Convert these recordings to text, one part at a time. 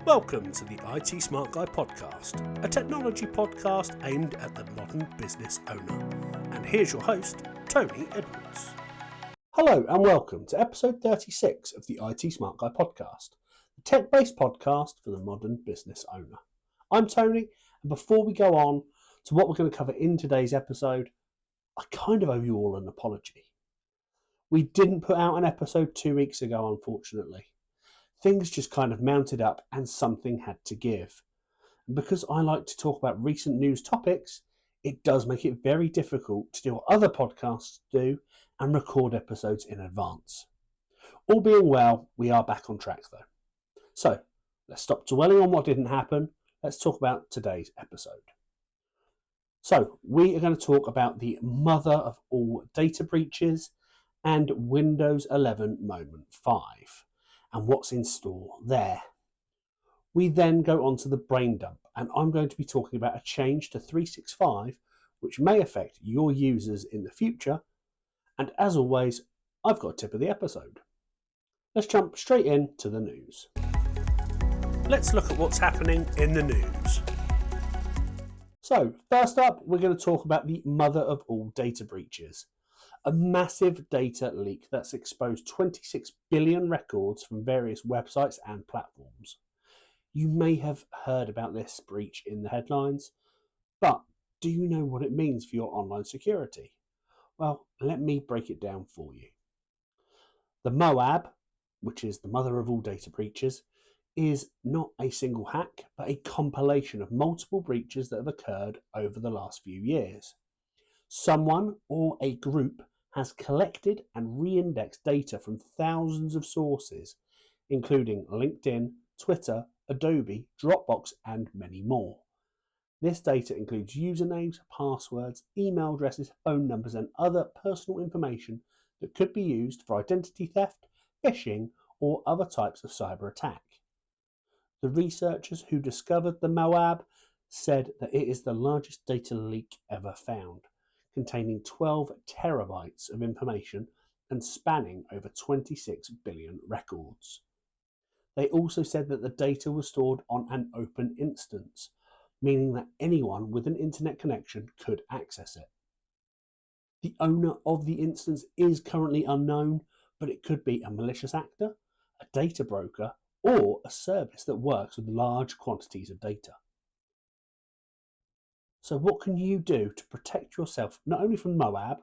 Welcome to the IT Smart Guy podcast, a technology podcast aimed at the modern business owner. And here's your host, Tony Edwards. Hello and welcome to episode 36 of the IT Smart Guy podcast, the tech-based podcast for the modern business owner. I'm Tony, and before we go on to what we're going to cover in today's episode, I kind of owe you all an apology. We didn't put out an episode 2 weeks ago, unfortunately. Things just kind of mounted up and something had to give. And because I like to talk about recent news topics, it does make it very difficult to do what other podcasts do and record episodes in advance. All being well, we are back on track though. So let's stop dwelling on what didn't happen. Let's talk about today's episode. So we are going to talk about the mother of all data breaches and Windows 11 Moment 5. And what's in store there. We then go on to the brain dump, and I'm going to be talking about a change to 365 which may affect your users in the future. And as always, I've got a tip of the episode. Let's jump straight into the news. Let's look at what's happening in the news. So first up, we're going to talk about the mother of all data breaches. A massive data leak that's exposed 26 billion records from various websites and platforms. You may have heard about this breach in the headlines, but do you know what it means for your online security? Well, let me break it down for you. The MOAB, which is the mother of all data breaches, is not a single hack, but a compilation of multiple breaches that have occurred over the last few years. Someone or a group has collected and re-indexed data from thousands of sources, including LinkedIn, Twitter, Adobe, Dropbox, and many more. This data includes usernames, passwords, email addresses, phone numbers, and other personal information that could be used for identity theft, phishing, or other types of cyber attack. The researchers who discovered the MOAB said that it is the largest data leak ever found, containing 12 terabytes of information and spanning over 26 billion records. They also said that the data was stored on an open instance, meaning that anyone with an internet connection could access it. The owner of the instance is currently unknown, but it could be a malicious actor, a data broker, or a service that works with large quantities of data. So what can you do to protect yourself not only from MOAB,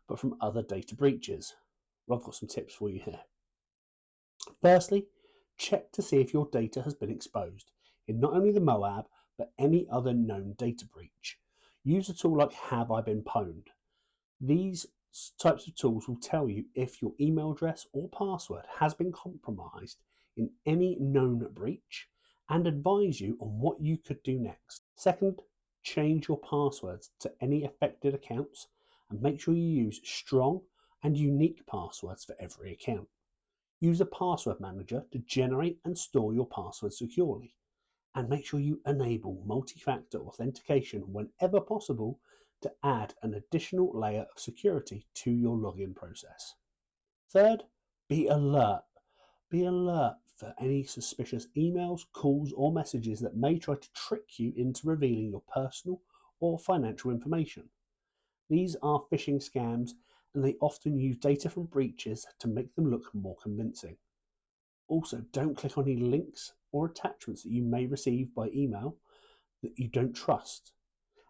but from other data breaches? Well, I've got some tips for you here. Firstly, check to see if your data has been exposed in not only the MOAB, but any other known data breach. Use a tool like Have I Been Pwned? These types of tools will tell you if your email address or password has been compromised in any known breach and advise you on what you could do next. Second, change your passwords to any affected accounts and make sure you use strong and unique passwords for every account. Use a password manager to generate and store your passwords securely, and make sure you enable multi-factor authentication whenever possible to add an additional layer of security to your login process. Third, be alert. Be alert for any suspicious emails, calls, or messages that may try to trick you into revealing your personal or financial information. These are phishing scams, and they often use data from breaches to make them look more convincing. Also, don't click on any links or attachments that you may receive by email that you don't trust,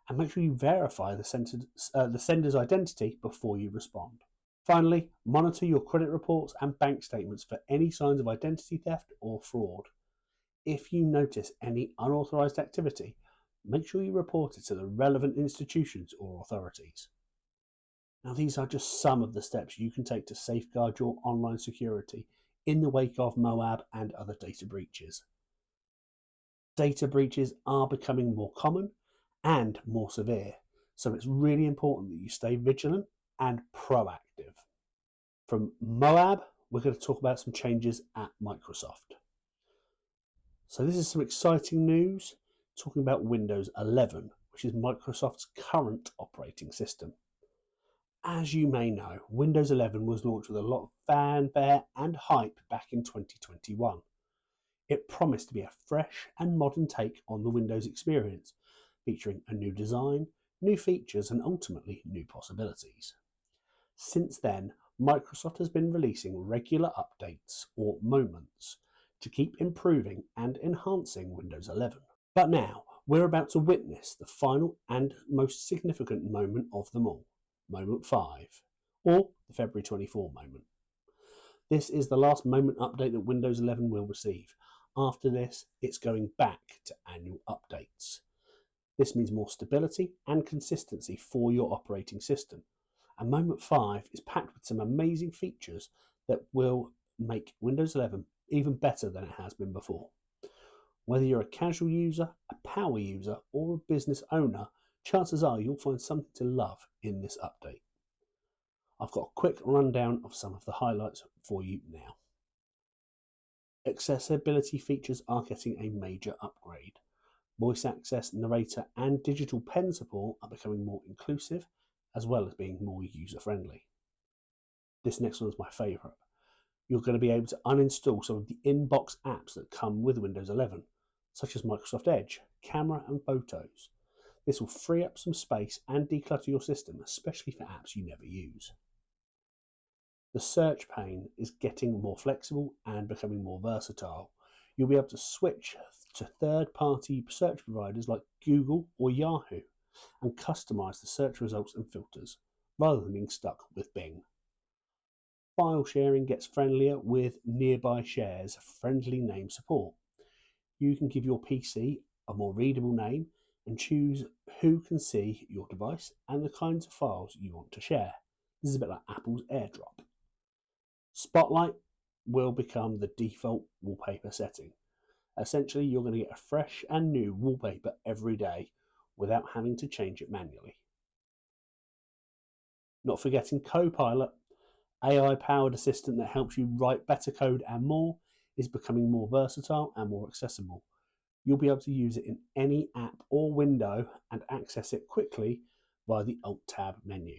and make sure you verify the sender's identity before you respond. Finally, monitor your credit reports and bank statements for any signs of identity theft or fraud. If you notice any unauthorized activity, make sure you report it to the relevant institutions or authorities. Now, these are just some of the steps you can take to safeguard your online security in the wake of MOAB and other data breaches. Data breaches are becoming more common and more severe, so it's really important that you stay vigilant and proactive. From MOAB, we're going to talk about some changes at Microsoft. So this is some exciting news talking about Windows 11, which is Microsoft's current operating system. As you may know, Windows 11 was launched with a lot of fanfare and hype back in 2021. It promised to be a fresh and modern take on the Windows experience, featuring a new design, new features, and ultimately new possibilities. Since then, Microsoft has been releasing regular updates or moments to keep improving and enhancing Windows 11. But now, we're about to witness the final and most significant moment of them all, Moment 5, or the February 24 moment. This is the last moment update that Windows 11 will receive. After this, it's going back to annual updates. This means more stability and consistency for your operating system. And Moment 5 is packed with some amazing features that will make Windows 11 even better than it has been before. Whether you're a casual user, a power user, or a business owner, chances are you'll find something to love in this update. I've got a quick rundown of some of the highlights for you now. Accessibility features are getting a major upgrade. Voice access, narrator, and digital pen support are becoming more inclusive, as well as being more user-friendly. This next one is my favourite. You're going to be able to uninstall some of the inbox apps that come with Windows 11, such as Microsoft Edge, Camera, and Photos. This will free up some space and declutter your system, especially for apps you never use. The search pane is getting more flexible and becoming more versatile. You'll be able to switch to third-party search providers like Google or Yahoo and customize the search results and filters, rather than being stuck with Bing. File sharing gets friendlier with Nearby Share's friendly name support. You can give your PC a more readable name and choose who can see your device and the kinds of files you want to share. This is a bit like Apple's AirDrop. Spotlight will become the default wallpaper setting. Essentially, you're going to get a fresh and new wallpaper every day without having to change it manually. Not forgetting Copilot, AI-powered assistant that helps you write better code and more, is becoming more versatile and more accessible. You'll be able to use it in any app or window and access it quickly via the Alt-Tab menu.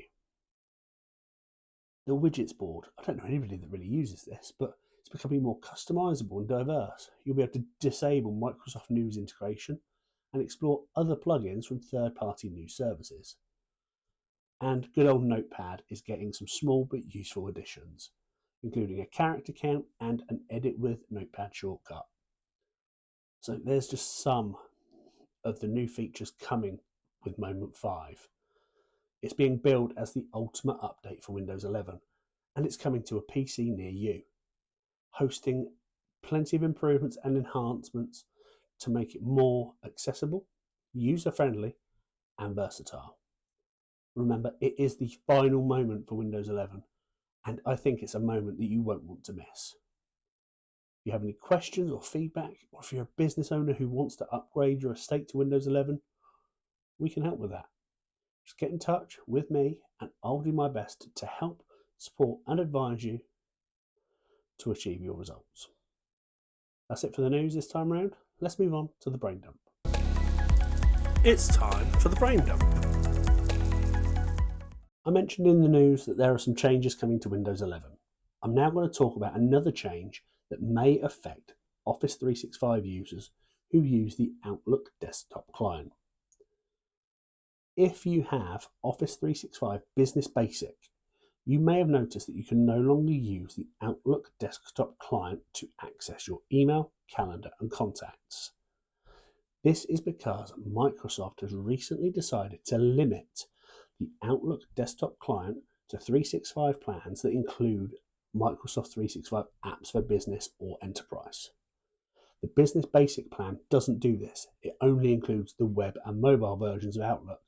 The widgets board, I don't know anybody that really uses this, but it's becoming more customizable and diverse. You'll be able to disable Microsoft News integration and explore other plugins from third-party news services. And good old Notepad is getting some small but useful additions, including a character count and an edit with Notepad shortcut. So there's just some of the new features coming with Moment 5. It's being billed as the ultimate update for Windows 11, and it's coming to a PC near you, hosting plenty of improvements and enhancements to make it more accessible, user-friendly, and versatile. Remember, it is the final moment for Windows 11, and I think it's a moment that you won't want to miss. If you have any questions or feedback, or if you're a business owner who wants to upgrade your estate to Windows 11, we can help with that. Just get in touch with me and I'll do my best to help, support and advise you to achieve your results. That's it for the news this time around. Let's move on to the brain dump. It's time for the brain dump. I mentioned in the news that there are some changes coming to Windows 11. I'm now going to talk about another change that may affect Office 365 users who use the Outlook desktop client. If you have Office 365 Business Basic, you may have noticed that you can no longer use the Outlook desktop client to access your email, calendar, and contacts. This is because Microsoft has recently decided to limit the Outlook desktop client to 365 plans that include Microsoft 365 apps for business or enterprise. The Business Basic plan doesn't do this. It only includes the web and mobile versions of Outlook,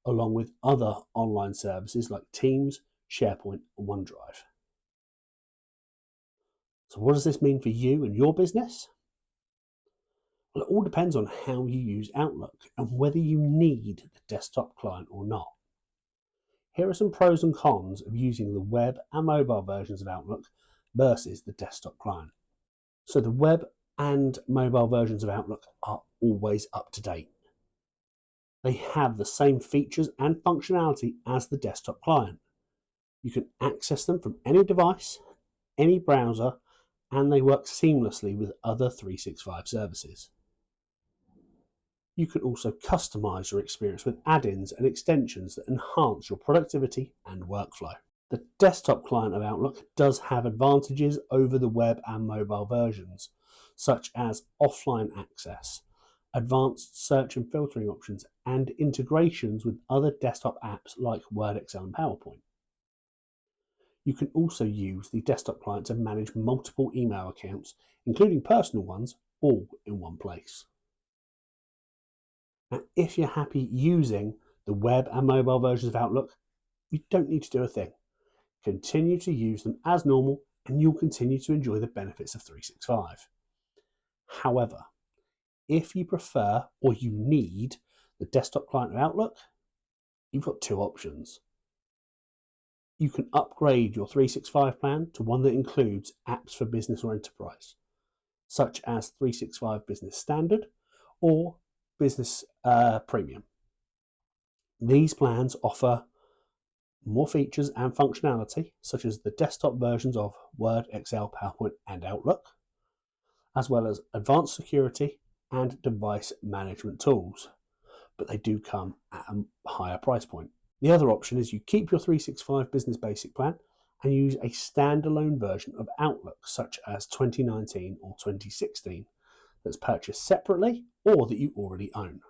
along with other online services like Teams, SharePoint, and OneDrive. So what does this mean for you and your business? Well, it all depends on how you use Outlook and whether you need the desktop client or not. Here are some pros and cons of using the web and mobile versions of Outlook versus the desktop client. So the web and mobile versions of Outlook are always up to date. They have the same features and functionality as the desktop client. You can access them from any device, any browser, and they work seamlessly with other 365 services. You can also customize your experience with add-ins and extensions that enhance your productivity and workflow. The desktop client of Outlook does have advantages over the web and mobile versions, such as offline access, advanced search and filtering options, and integrations with other desktop apps like Word, Excel, and PowerPoint. You can also use the desktop client to manage multiple email accounts, including personal ones, all in one place. Now, if you're happy using the web and mobile versions of Outlook, you don't need to do a thing. Continue to use them as normal and you'll continue to enjoy the benefits of 365. However, if you prefer or you need the desktop client of Outlook, you've got two options. You can upgrade your 365 plan to one that includes apps for business or enterprise, such as 365 Business Standard or Business Premium. These plans offer more features and functionality, such as the desktop versions of Word, Excel, PowerPoint, and Outlook, as well as advanced security and device management tools, but they do come at a higher price point. The other option is you keep your 365 Business Basic plan and use a standalone version of Outlook, such as 2019 or 2016, that's purchased separately or that you already own.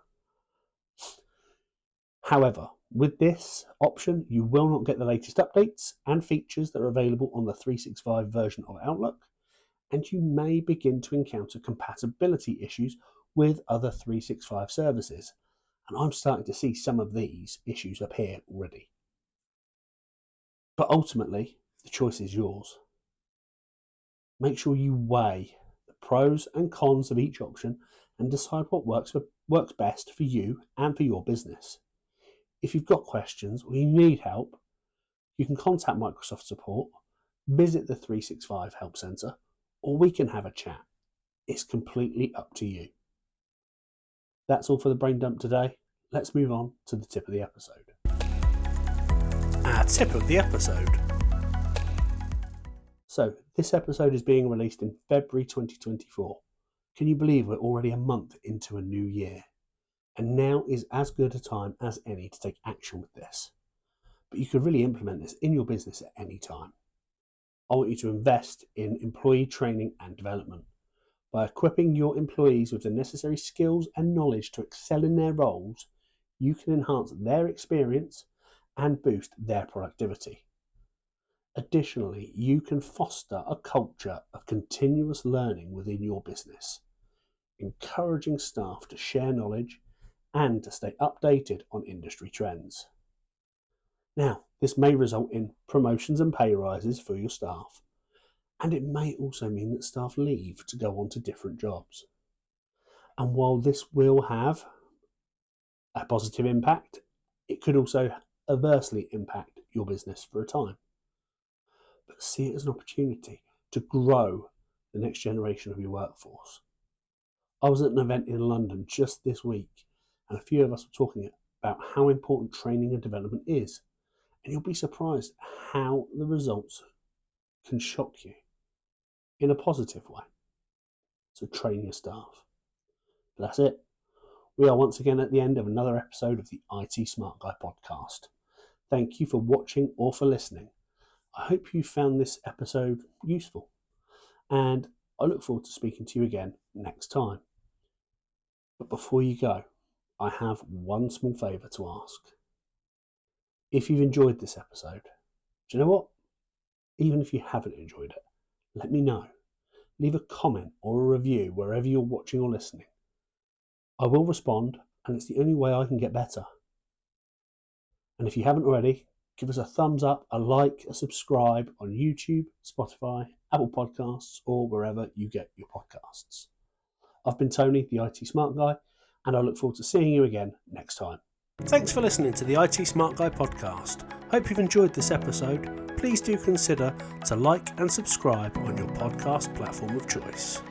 However, with this option, you will not get the latest updates and features that are available on the 365 version of Outlook, and you may begin to encounter compatibility issues with other 365 services. And I'm starting to see some of these issues appear already. But ultimately, the choice is yours. Make sure you weigh the pros and cons of each option and decide what works best for you and for your business. If you've got questions or you need help, you can contact Microsoft Support, visit the 365 Help Centre, or we can have a chat. It's completely up to you. That's all for the brain dump today. Let's move on to the tip of the episode. Our tip of the episode. So, this episode is being released in February 2024. Can you believe we're already a month into a new year? And now is as good a time as any to take action with this. But you could really implement this in your business at any time. I want you to invest in employee training and development. By equipping your employees with the necessary skills and knowledge to excel in their roles, you can enhance their experience and boost their productivity. Additionally, you can foster a culture of continuous learning within your business, encouraging staff to share knowledge and to stay updated on industry trends. Now, this may result in promotions and pay rises for your staff, and it may also mean that staff leave to go on to different jobs. And while this will have a positive impact, it could also adversely impact your business for a time. But see it as an opportunity to grow the next generation of your workforce. I was at an event in London just this week, and a few of us were talking about how important training and development is. And you'll be surprised how the results can shock you in a positive way. So train your staff. But that's it. We are once again at the end of another episode of the IT Smart Guy podcast. Thank you for watching or for listening. I hope you found this episode useful, and I look forward to speaking to you again next time. But before you go, I have one small favour to ask. If you've enjoyed this episode, do you know what? Even if you haven't enjoyed it, let me know. Leave a comment or a review wherever you're watching or listening. I will respond, and it's the only way I can get better. And if you haven't already, give us a thumbs up, a like, a subscribe on YouTube, Spotify, Apple Podcasts, or wherever you get your podcasts. I've been Tony, the IT Smart Guy, and I look forward to seeing you again next time. Thanks for listening to the IT Smart Guy podcast. Hope you've enjoyed this episode. Please do consider to like and subscribe on your podcast platform of choice.